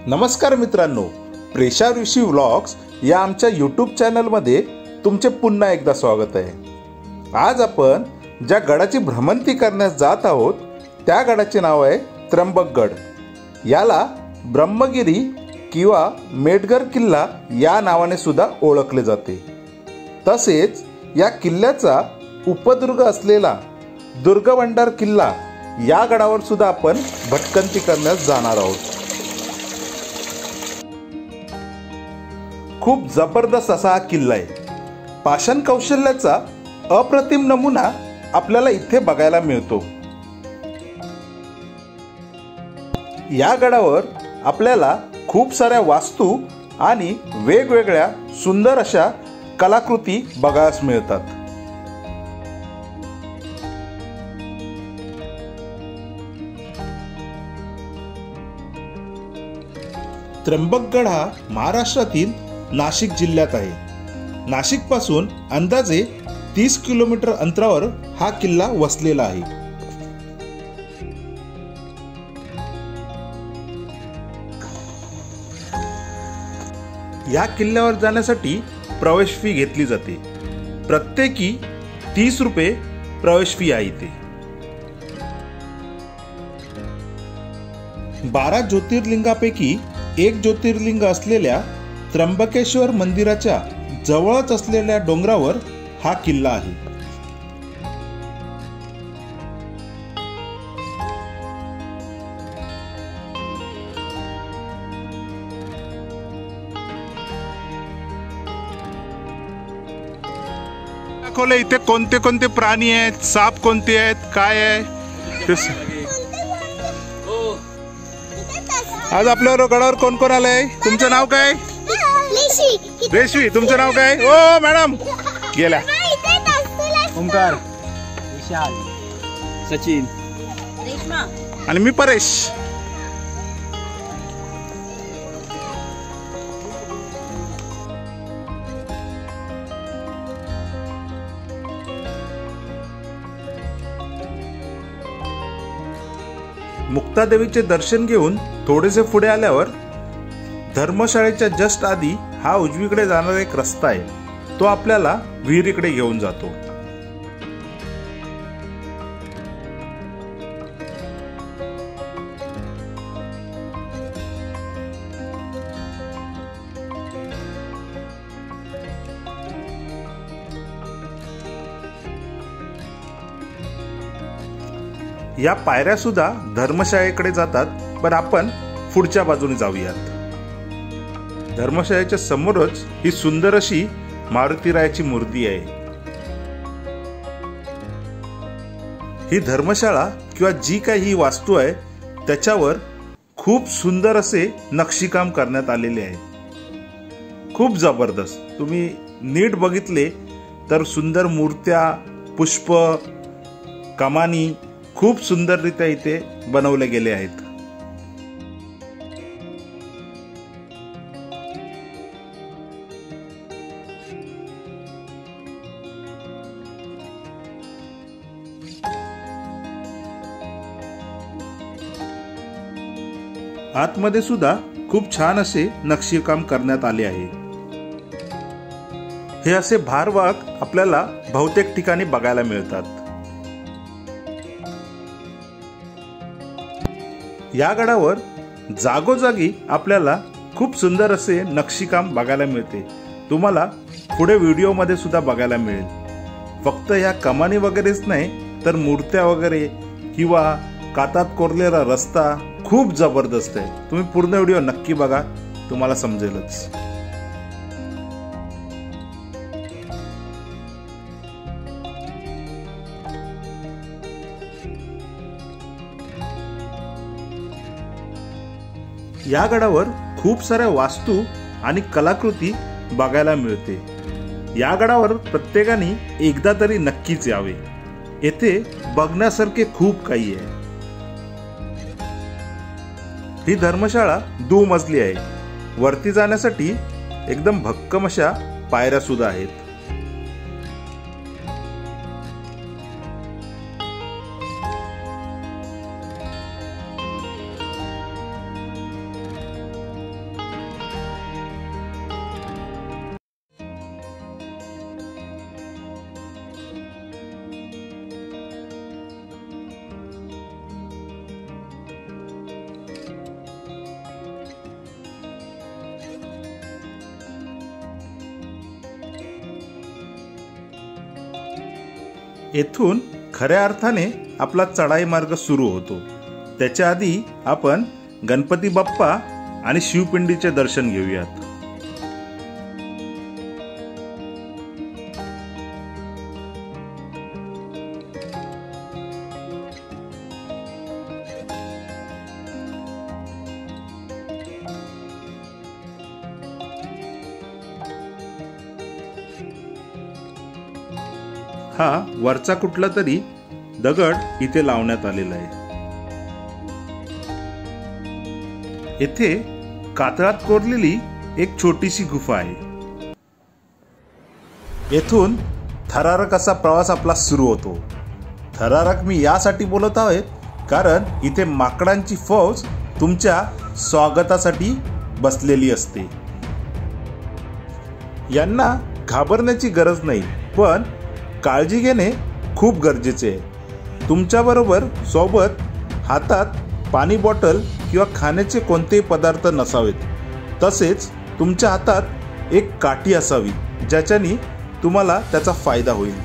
नमस्कार मित्रांनो, प्रेषा ऋषी व्लॉग्स या आमच्या यूट्यूब चॅनलमध्ये तुमचे पुन्हा एकदा स्वागत आहे। आज आपण ज्या गडाची भ्रमंती करण्यास जात आहोत त्या गडाचे नाव आहे त्र्यंबकगड। याला ब्रह्मगिरी किंवा मेटगर किल्ला या नावाने सुद्धा ओळखले जाते। तसेच या किल्ल्याचा उपदुर्ग असलेला दुर्गवंडार किल्ला या गडावर सुद्धा आपण भटकंती करण्यास जाणार आहोत। खूप जबरदस्त असा हा किल्ला आहे। पाषाण कौशल्याचा अप्रतिम नमुना आपल्याला इथे बघायला मिळतो। या गडावर आपल्याला खूप साऱ्या वास्तू आणि वेगवेगळ्या सुंदर अशा कलाकृती बघायला मिळतात। त्र्यंबकगड हा महाराष्ट्रातील नाशिक जिल्ह्यात आहे। नाशिक पासून अंदाजे 30 किलोमीटर अंतरावर हा किल्ला वसलेला आहे। या किल्ल्यावर जाण्यासाठी प्रवेश फी घेतली जाते। प्रत्येकी 30 रुपये प्रवेश फी आहे इथे। 12 ज्योतिर्लिंगापैकी एक ज्योतिर्लिंग असलेल्या त्र्यंबकेश्वर मंदिराच्या जवळच असलेल्या डोंगरावर हा किल्ला आहे। दाखवले इथे कोणते कोणते प्राणी आहेत, साप कोणते आहेत, काय आहे। आज आपल्या गडावर कोण कोण आलंय? तुमचं नाव काय? रेशवी। तुमचं नाव काय? ओ मॅडम गेल्या। ओमकार, विशाल, सचिन, रेश्मा आणि मी परेश। मुक्तादेवीचे दर्शन घेऊन थोडेसे पुढे आल्यावर धर्मशाळेच्या जस्ट आधी हा उजवीकडे जाणारा एक रस्ता आहे। तो आपल्याला विहिरीकडे घेऊन जातो। या पायऱ्या सुद्धा धर्मशाळेकडे जातात, पण आपण पुढच्या बाजूने जाऊयात। धर्मशाळेच्या समोरच ही सुंदर अशी मारुतीरायाची मूर्ती आहे। ही धर्मशाळा किंवा जी काही ही वास्तू आहे त्याच्यावर खूप सुंदर असे नक्षीकाम करण्यात आलेले आहे। खूप जबरदस्त। तुम्ही नीट बघितले तर सुंदर मूर्त्या, पुष्प, कमानी खूप सुंदररित्या इथे बनवले गेले आहेत। आतमध्ये सुद्धा खूप छान असे नक्षीकाम करण्यात आले आहे। हे असे भारवाहक आपल्याला बहुतेक ठिकाणी बघायला मिळतात। या गडावर जागोजागी आपल्याला खूप सुंदर असे नक्षीकाम बघायला मिळते। तुम्हाला पुढे व्हिडिओमध्ये सुद्धा बघायला मिळेल। फक्त या कमानी वगैरेच नाही तर मूर्त्या वगैरे किंवा कातात कोरलेला रस्ता खूप जबरदस्त आहे। तुम्ही पूर्ण व्हिडिओ नक्की बघा, तुम्हाला समजेलच। या गडावर खूप साऱ्या वास्तू आणि कलाकृती बघायला मिळते। या गडावर प्रत्येकाने एकदा तरी नक्कीच यावे। येथे बघण्यासारखे खूप काही आहे। ही धर्मशाळा दुमजली आहे। वरती जाण्यासाठी एकदम भक्कम अशा पायऱ्या सुद्धा आहेत। येथून खऱ्या अर्थाने आपला चढाई मार्ग सुरू होतो. त्याच्या आधी आपण गणपती बाप्पा आणि शिवपिंडीचे दर्शन घेऊयात. हा वरचा कुठला तरी दगड इथे लावण्यात आलेला आहे. येथे कातळात कोरलेली एक छोटीशी गुफा आहे. येथून थरारक असा प्रवास आपला सुरू होतो. थरारक मी यासाठी बोलत आहे कारण इथे माकडांची फौज तुमच्या स्वागतासाठी बसलेली असते. यांना घाबरण्याची गरज नाही, पण काळजी घेणे खूप गरजेचे आहे. तुमच्याबरोबर सोबत हातात पाणी बॉटल किंवा खाण्याचे कोणतेही पदार्थ नसावेत. तसेच तुमच्या हातात एक काठी असावी ज्याच्याने तुम्हाला त्याचा फायदा होईल.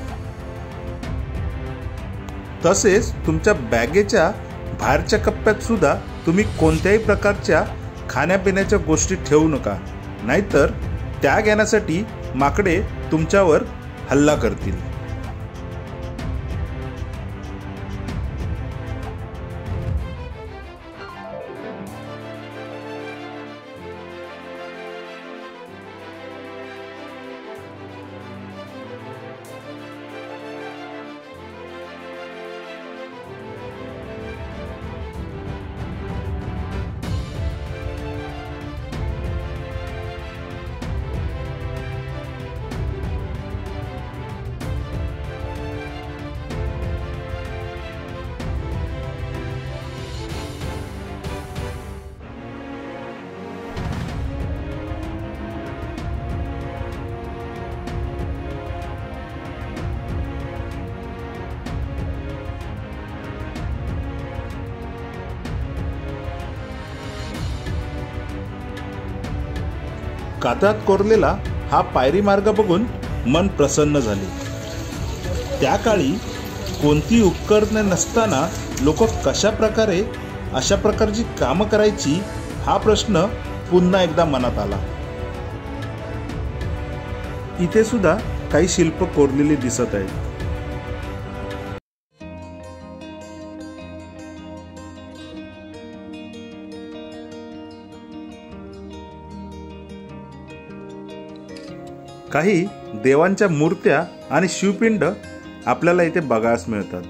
तसेच तुमच्या बॅगेच्या बाहेरच्या कप्प्यात सुद्धा तुम्ही कोणत्याही प्रकारच्या खाण्यापिण्याच्या गोष्टी ठेवू नका, नाहीतर त्या घेण्यासाठी माकडे तुमच्यावर हल्ला करतील. कातळात कोरलेला हा पायरी मार्ग बघून मन प्रसन्न झाले. त्या काळी कोणती उपकरणे नसताना लोक कशा प्रकारे अशा प्रकारची कामं करायची हा प्रश्न पुन्हा एकदा मनात आला. इथे सुद्धा काही शिल्प कोरलेली दिसत आहेत. काही देवांच्या मूर्त्या आणि शिवपिंड आपल्याला इथे बघायला मिळतात.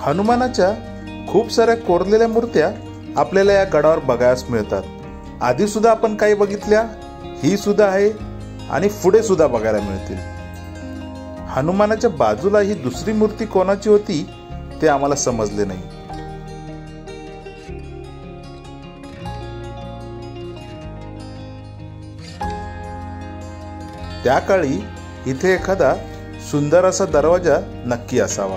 हनुमानाच्या खूप साऱ्या कोरलेल्या मूर्त्या आपल्याला या गडावर बघायला मिळतात. आधी सुद्धा आपण काही बघितल्या, ही सुद्धा आहे आणि पुढे सुद्धा बघायला मिळतील. हनुमानाच्या बाजूला ही दुसरी मूर्ती कोणाची होती ते आम्हाला समजले नाही. त्या काळी इथे एखादा सुंदर असा दरवाजा नक्की असावा.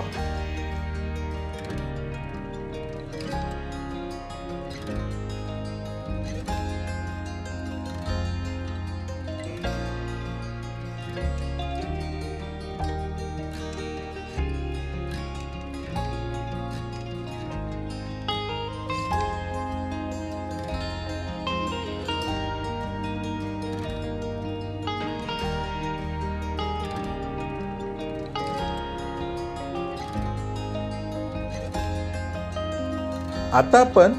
आता आपण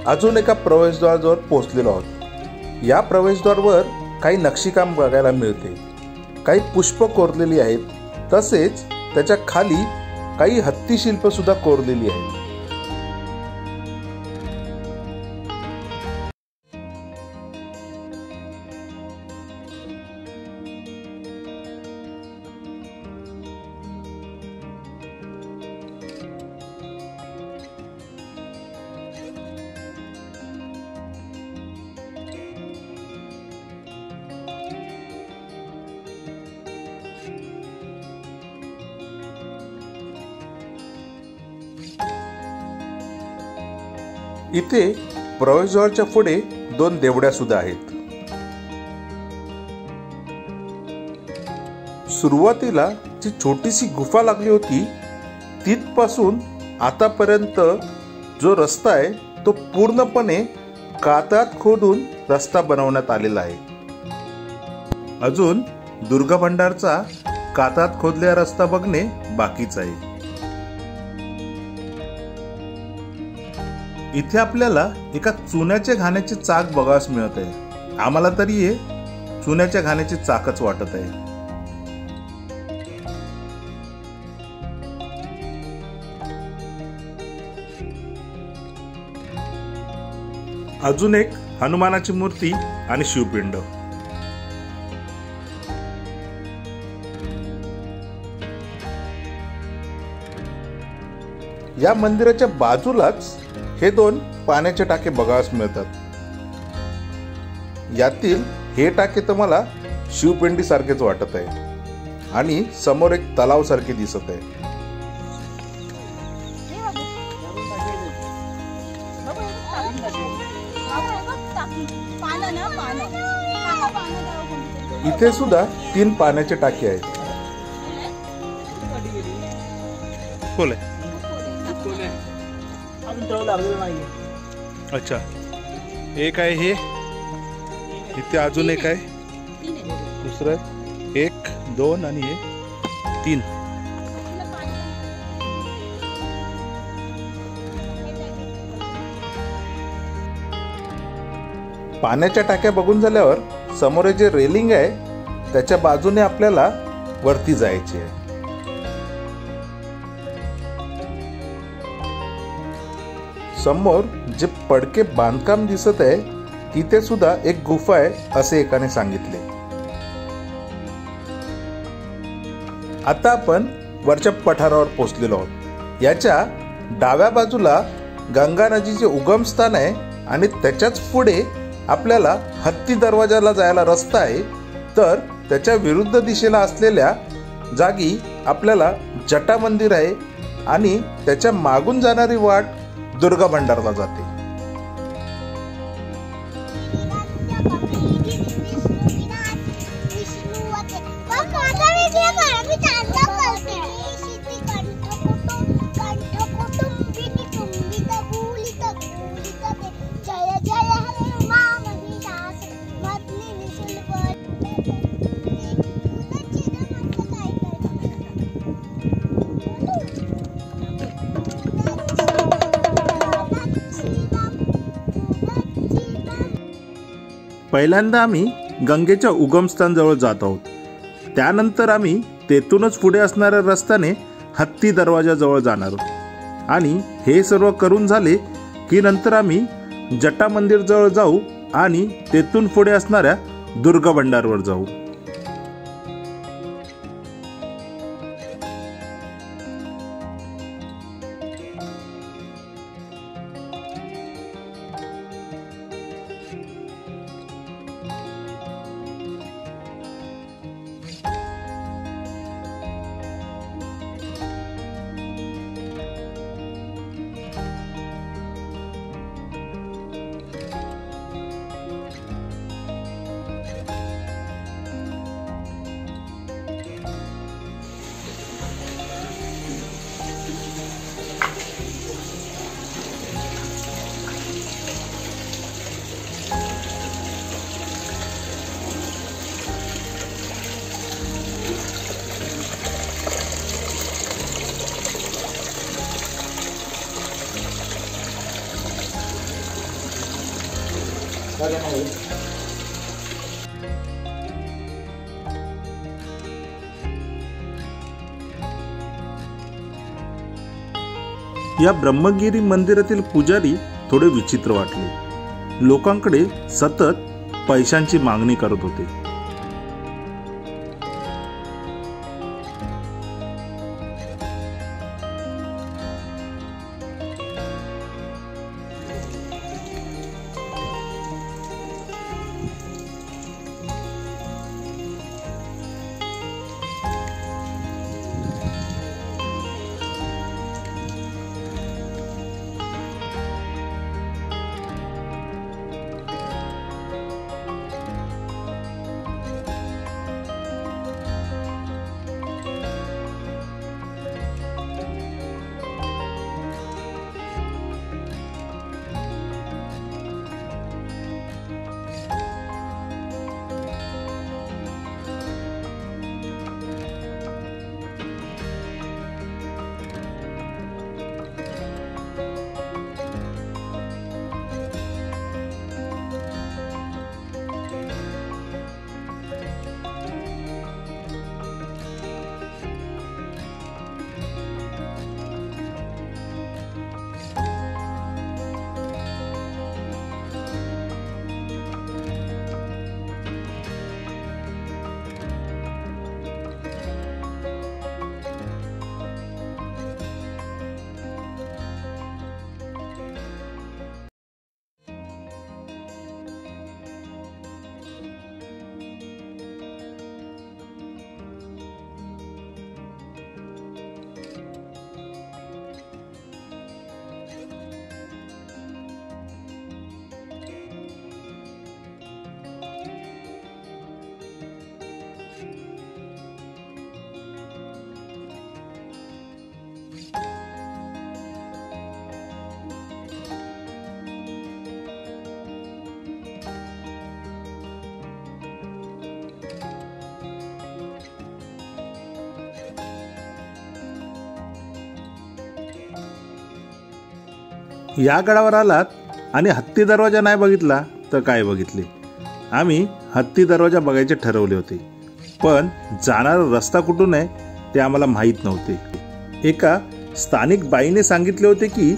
अजून एका प्रवेशद्वाराजवळ पोहोचलेलो आहोत. या प्रवेशद्वारावर काही नक्षीकाम बघायला मिळते. काही पुष्प कोरलेली आहेत, तसेच त्याच्या खाली काही हत्ती शिल्प सुद्धा कोरलेली आहेत. इथे प्रवेशद्वाराच्या पुढे 2 देवड्या सुद्धा आहेत. सुरुवातीला जी छोटीशी गुफा लागली होती तिथपासून आतापर्यंत जो रस्ता आहे तो पूर्णपणे कातळात खोदून रस्ता बनवण्यात आलेला आहे. अजून दुर्गा भंडारचा कातळात खोदलेला रस्ता बघणे बाकीच आहे. इथे आपल्याला एका चुन्याच्या घाण्याचे चाक बघायला मिळत आहे. आम्हाला तरी हे चुन्याच्या घाण्याचे चाकच वाटत आहे. अजून एक हनुमानाची मूर्ती आणि शिवपिंड. या मंदिराच्या बाजूलाच हे 2 पाण्याचे टाके बघायला मिळतात. यातील हे टाके तर मला शिवपिंडी सारखेच वाटत आहे आणि समोर एक तलाव सारखे दिसत आहे. इथे सुद्धा 3 पाण्याचे टाके आहेत. अच्छा, एक आहे हे, इथे अजून एक आहे, दुसरं 1 2 आणि हे 3. पाण्याच्या टाक्या बघून झाल्यावर समोर जे रेलिंग आहे त्याच्या बाजूने आपल्याला वरती जायचे आहे. समोर जे पडके बांधकाम दिसत आहे तिथे सुद्धा एक गुफा आहे असे एकाने सांगितले. आता आपण वरच्या पठारावर पोहोचलेलो आहोत. याच्या डाव्या बाजूला गंगा नदीचे उगमस्थान आहे आणि त्याच्याच पुढे आपल्याला हत्ती दरवाजाला जायला रस्ता आहे. तर त्याच्या विरुद्ध दिशेला असलेल्या जागी आपल्याला जटा मंदिर आहे आणि त्याच्या मागून जाणारी वाट दुर्गा भंडारला जाते. पहिल्यांदा आम्ही गंगेच्या उगमस्थान जवळ जात आहोत. त्यानंतर आम्ही तेथूनच पुढे असणाऱ्या रस्त्याने हत्ती दरवाजाजवळ जाणार आहोत आणि हे सर्व करून झाले की नंतर आम्ही जटा मंदिर जवळ जाऊ आणि तेथून पुढे असणाऱ्या दुर्गा भंडारवर जाऊ. या ब्रह्मगिरी मंदिरातील पुजारी थोडे विचित्र वाटले. लोकांकडे सतत पैशांची मागणी करत होते. या गडावर आलात आणि हत्ती दरवाजा नाही बघितला तर काय बघितले. आम्ही हत्ती दरवाजा बघायचे ठरवले होते, पण जाणारा रस्ता कुठून आहे ते आम्हाला माहीत नव्हते. एका स्थानिक बाईने सांगितले होते की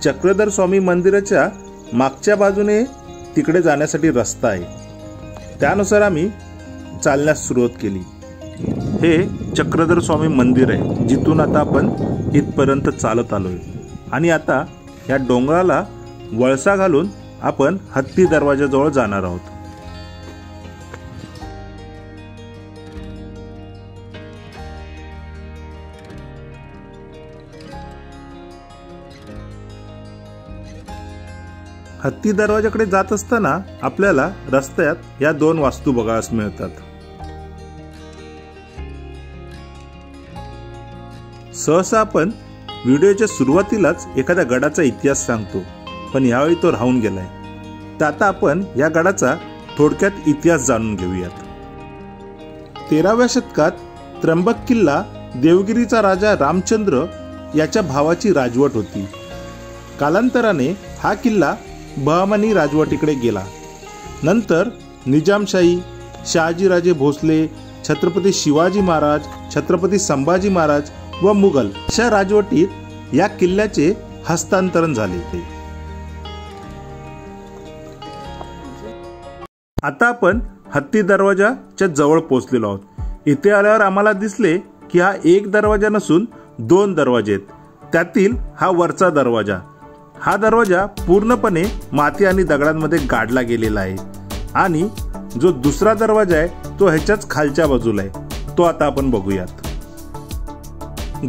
चक्रधर स्वामी मंदिराच्या मागच्या बाजूने तिकडे जाण्यासाठी रस्ता आहे. त्यानुसार आम्ही चालण्यास सुरुवात केली. हे चक्रधर स्वामी मंदिर आहे, जिथून आता आपण इथपर्यंत चालत आलोय. आणि आता या डोंगराला वळसा घालून आपण हत्ती दरवाजाजवळ जाणार आहोत. हत्ती दरवाजाकडे जात असताना आपल्याला रस्त्यात या 2 वास्तू बघायला मिळतात. सहसा आपण व्हिडिओच्या सुरुवातीलाच एखाद्या गडाचा इतिहास सांगतो, पण यावेळी तो राहून गेलाय. तर आता आपण या गडाचा थोडक्यात इतिहास जाणून घेऊयात. 13व्या शतकात त्र्यंबक किल्ला देवगिरीचा राजा रामचंद्र याच्या भावाची राजवट होती. कालांतराने हा किल्ला बहमनी राजवटीकडे गेला. नंतर निजामशाही, शहाजीराजे भोसले, छत्रपती शिवाजी महाराज, छत्रपती संभाजी महाराज व मुघल अशा राजवटीत या किल्ल्याचे हस्तांतरण झाले. आता आपण हत्ती दरवाजाच्या जवळ पोहोचलेलो आहोत. इथे आल्यावर आम्हाला दिसले की हा एक दरवाजा नसून 2 दरवाजे आहेत. त्यातील हा वरचा दरवाजा, हा दरवाजा पूर्णपणे माती आणि दगडांमध्ये गाडला गेलेला आहे. आणि जो दुसरा दरवाजा आहे तो ह्याच्याच खालच्या बाजूला आहे. तो आता आपण बघूयात.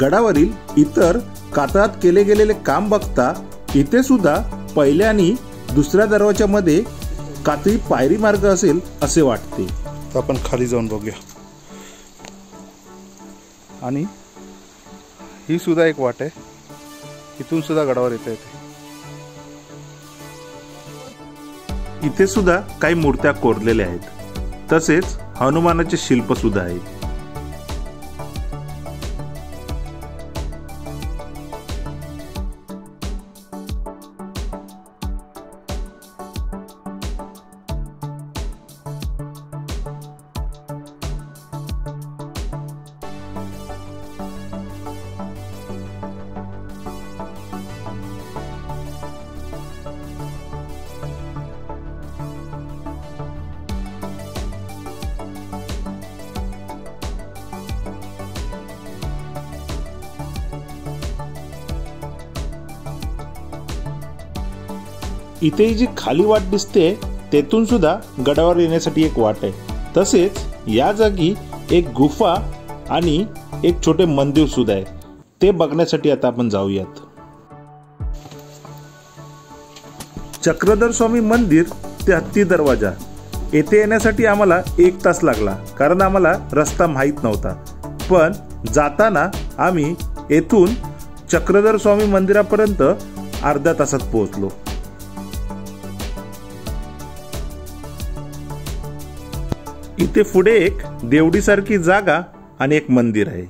गडावरील इतर कातळात केले गेलेले काम बघता इथे सुद्धा पहिल्या आणि दुसऱ्या दरवाजामध्ये कातळी पायरी मार्ग असेल असे वाटते. तर आपण खाली जाऊन बघूया. आणि ही सुद्धा एक वाट आहे, इथून सुद्धा गडावर येता येते. इथे सुद्धा काही मूर्त्या कोरलेल्या आहेत, तसेच हनुमानाचे शिल्प सुद्धा आहे. इथे जी खाली वाट दिसते तेथून सुद्धा गडावर येण्यासाठी एक वाट आहे. तसेच या जागी एक गुफा आणि एक छोटे मंदिर सुद्धा आहे. ते बघण्यासाठी आता आपण जाऊयात. चक्रधर स्वामी मंदिर ते हत्ती दरवाजा येथे येण्यासाठी आम्हाला 1 तास लागला, कारण आम्हाला रस्ता माहीत नव्हता. पण जाताना आम्ही येथून चक्रधर स्वामी मंदिरापर्यंत अर्ध्या तासात पोहोचलो. इथे पुढे एक देवडीसारखी जागा आणि एक मंदिर आहे.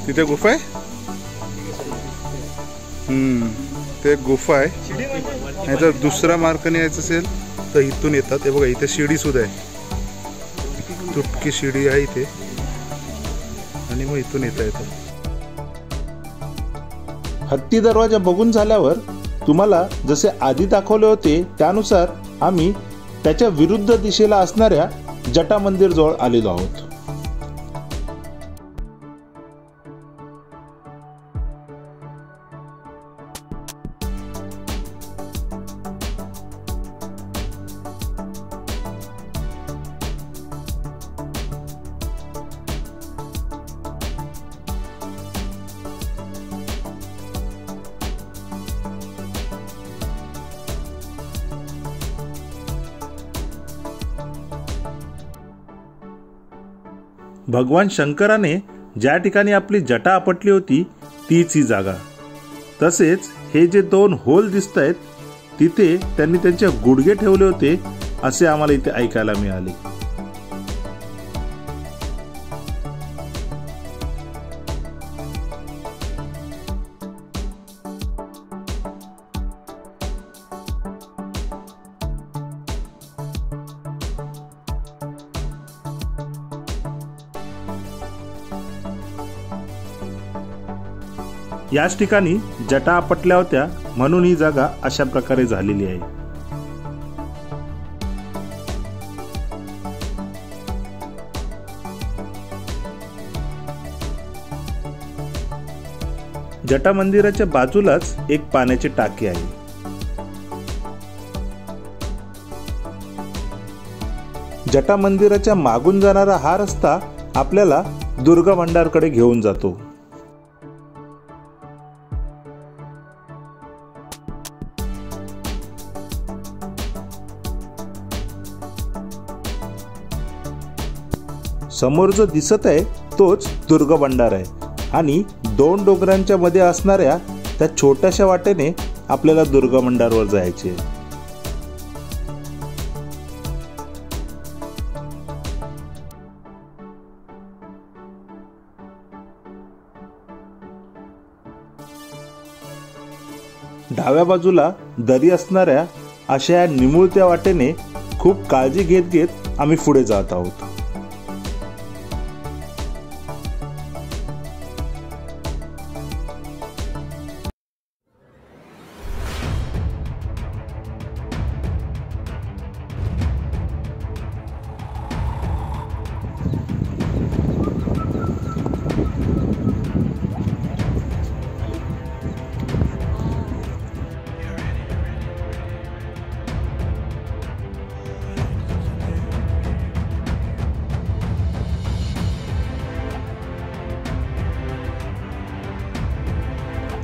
तिथे गुफा आहे. ते गुफा आहे. नाही जर दुसरा मार्गाने यायचं असेल तर इथून येतात. हे बघा इथे शिडी सुद्धा आहे, तुटकी शिडी आहे इथे, आणि मग इथून येता येतं. हत्ती दरवाजा बघून झाल्यावर तुम्हाला जसे आधी दाखवले होते त्यानुसार आम्ही त्याच्या विरुद्ध दिशेला असणाऱ्या जटा मंदिर जवळ आलेलो आहोत. भगवान शंकराने ज्या ठिकाणी आपली जटा आपटली होती तीच ही जागा. तसेच हे जे 2 होल दिसत आहेत तिथे त्यांनी त्यांचे गुडघे ठेवले होते असे आम्हाला इथे ऐकायला मिळाले. याच ठिकाणी जटा आपटल्या होत्या म्हणून ही जागा अशा प्रकारे झालेली आहे. जटा मंदिराच्या बाजूलाच एक पाण्याची टाकी आहे. जटा मंदिराच्या मागून जाणारा हा रस्ता आपल्याला दुर्गा भंडारकडे घेऊन जातो. समोर जो दिसत आहे तोच दुर्गा भंडार आहे आणि 2 डोंगरांच्या मध्ये असणाऱ्या त्या छोट्याशा वाटेने आपल्याला दुर्गा भंडारवर जायचे. डाव्या बाजूला दरी असणाऱ्या अशा या निमुळत्या वाटेने खूप काळजी घेत घेत आम्ही पुढे जात आहोत.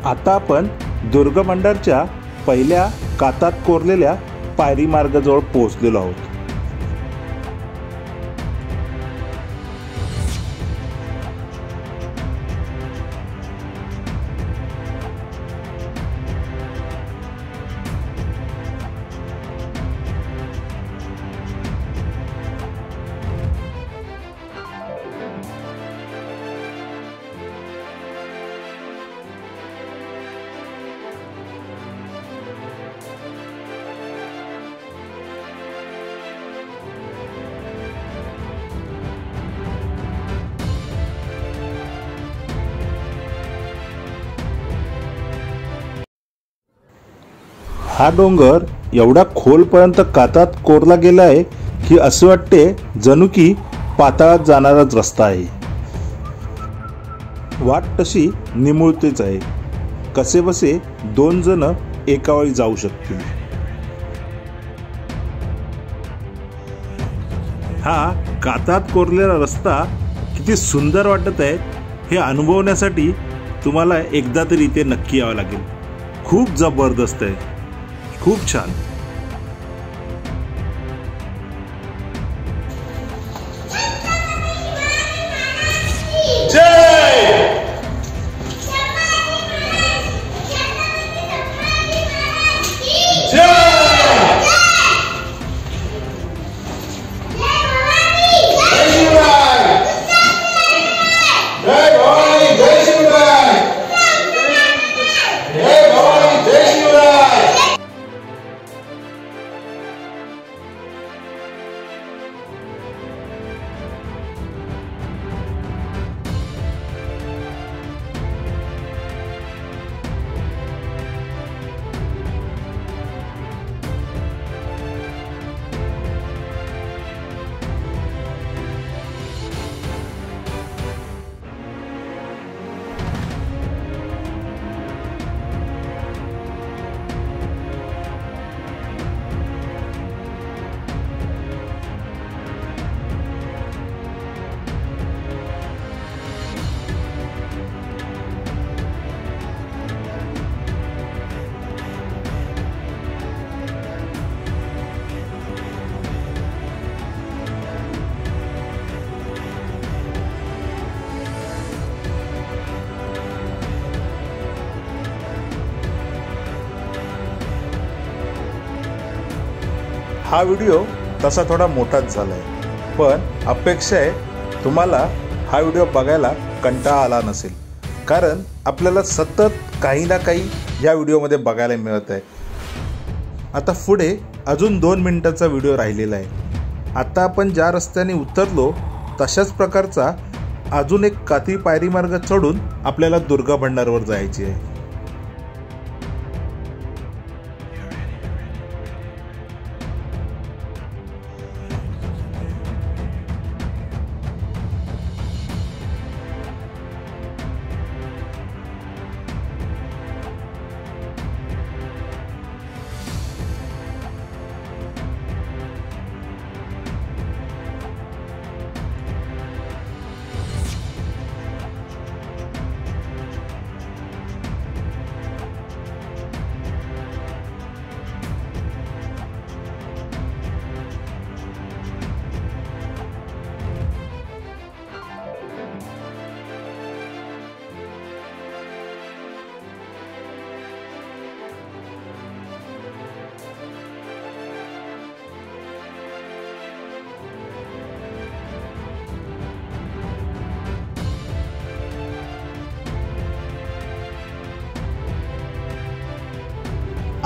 आता आपण दुर्गा भंडारच्या पहिल्या कातात कोरलेल्या पायरी मार्गाजवळ पोहोचलेलो आहोत. हा डोंगर एवढा खोलपर्यंत कातात कोरला गेला आहे की असे वाटते जणू की पाताळात जाणाराच रस्ता आहे. वाट तशी निमुळतेच आहे. कसेबसे 2 जण एका वेळी जाऊ शकतील. हा कातात कोरलेला रस्ता किती सुंदर वाटत आहे हे अनुभवण्यासाठी तुम्हाला एकदा तरी इथे नक्की यावं लागेल. खूप जबरदस्त आहे, खूप छान. हा व्हिडिओ तसा थोडा मोठाच झाला आहे, पण अपेक्षा आहे तुम्हाला हा व्हिडिओ बघायला कंटाळा आला नसेल, कारण आपल्याला सतत काही ना काही या व्हिडिओमध्ये बघायला मिळत आहे. आता पुढे अजून 2 मिनिटाचा व्हिडिओ राहिलेला आहे. आता आपण ज्या रस्त्याने उतरलो तशाच प्रकारचा अजून एक काठी पायरी मार्ग चढून आपल्याला दुर्गा भंडारवर जायचे आहे.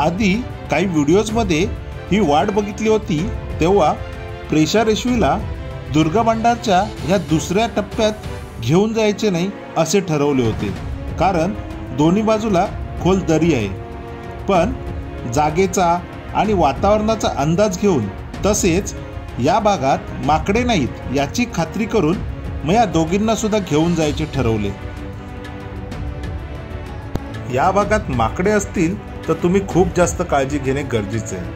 आधी काही व्हिडिओजमध्ये ही वाट बघितली होती तेव्हा प्रेषा रेशवीला दुर्गा भंडारच्या ह्या दुसऱ्या टप्प्यात घेऊन जायचे नाही असे ठरवले होते, कारण दोन्ही बाजूला खोल दरी आहे. पण जागेचा आणि वातावरणाचा अंदाज घेऊन तसेच या भागात माकडे नाहीत याची खात्री करून मग या दोघींना सुद्धा घेऊन जायचे ठरवले. या भागात माकडे असतील तर तुम्ही खूप जास्त काळजी घेणे गरजेचे आहे.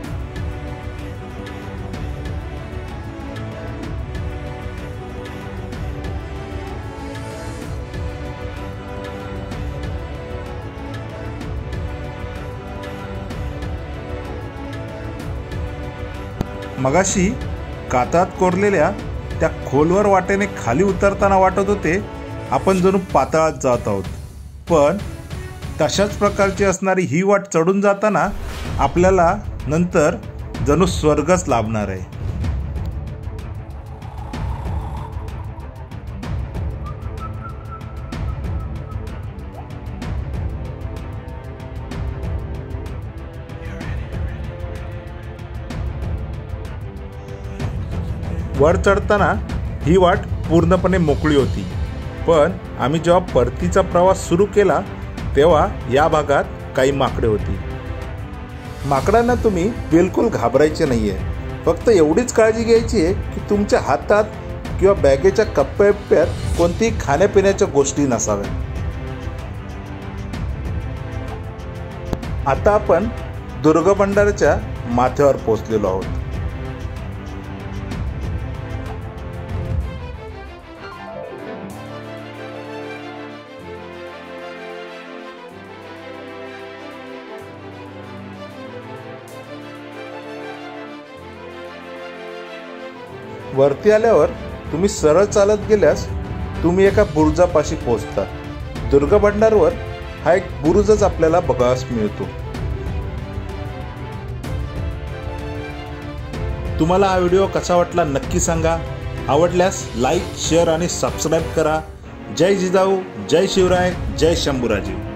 मगाशी कातात कोरलेल्या त्या खोलवर वाटेने खाली उतरताना वाटत होते आपण जणू पाताळात जात आहोत, पण तशाच प्रकारची असणारी ही वाट चढून जाताना आपल्याला नंतर जणू स्वर्गच लाभणार आहे. वर चढताना ही वाट पूर्णपणे मोकळी होती, पण आम्ही जेव्हा परतीचा प्रवास सुरू केला तेव्हा या भागात काही माकडे होती. माकडांना तुम्ही बिलकुल घाबरायचे नाही आहे, फक्त एवढीच काळजी घ्यायची आहे की तुमच्या हातात किंवा बॅगेच्या कप्प्यात कोणतीही खाण्यापिण्याच्या गोष्टी नसाव्या. आता आपण दुर्गा भंडारच्या माथ्यावर पोहोचलेलो आहोत. वरती आल्यावर तुम्ही सरळ चालत गेल्यास तुम्ही एका बुरुजापाशी पोहोचता. दुर्गा भंडारवर हा एक बुरुजच आपल्याला बघायला मिळतो. तुम्हाला हा व्हिडिओ कसा वाटला नक्की सांगा. आवडल्यास लाईक, शेअर आणि सबस्क्राईब करा. जय जिजाऊ, जय शिवराय, जय शंभूराजे.